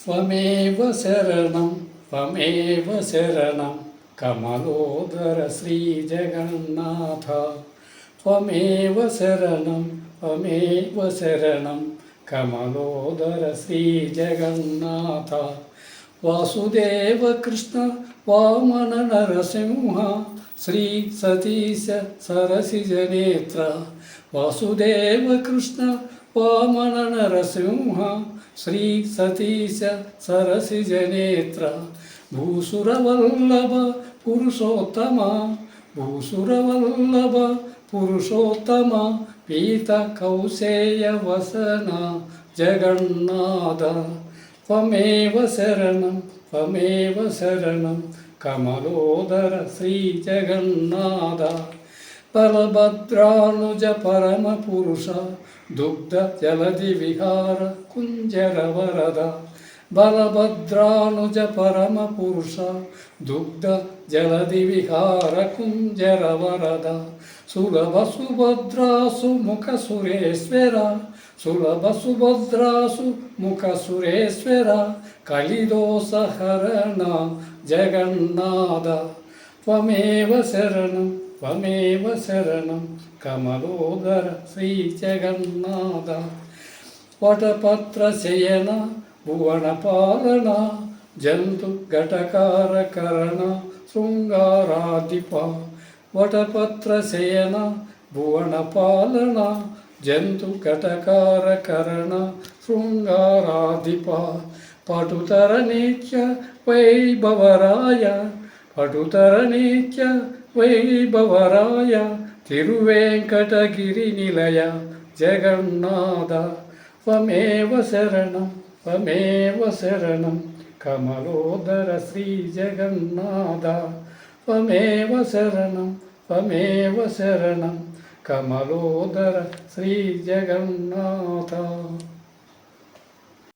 त्वमेव शरणं त्वमेव शरणं कमलोदर श्रीजगन्नाथ त्वमेव शरणं त्वमेव शरणं कमलोदर श्रीजगन्नाथ वासुदेव कृष्ण वामन नरसिंह श्री सतीश सरसिजनेत्र वासुदेव कृष्ण वामन नरसिंह श्री सतीश सरसिजनेत्र भूसुरवल्लभ पुरुषोत्तम भूसुरवल्लभ पुरुषोत्तम पीत कौसेय वसन जगन्नाथ त्वमेव शरणं कमलोदर श्रीजगन्नाथ बलभद्रानुज परमपुरुष दुग्ध जलधि विहार कुंजर वरद बलभद्रानुज परमपुरुष दुग्ध जलधि विहार कुंजर वरद सुलभ सुभद्रासु मुख सुरेश्वर सुलभ सुभद्रासु मुख सुरेश्वर कलिदोषहरण जगन्नाथ त्वमेव शरणं कमलोदर श्रीजगन्नाथ वटपत्रशयन भुवनपालन जन्तु घटकारकरण शृङ्गाराधिप वटपत्रशयन भुवनपालन जन्तु घटकारकरण शृङ्गाराधिप पटुतरनित्य वैभवराय पटुतरनित्य वैभवराय तिरुवेङ्कटगिरिनिलय जगन्नाथ त्वमेव शरणं कमलोदर श्रीजगन्नाथ त्वमेव शरणं कमलोदर श्रीजगन्नाथ।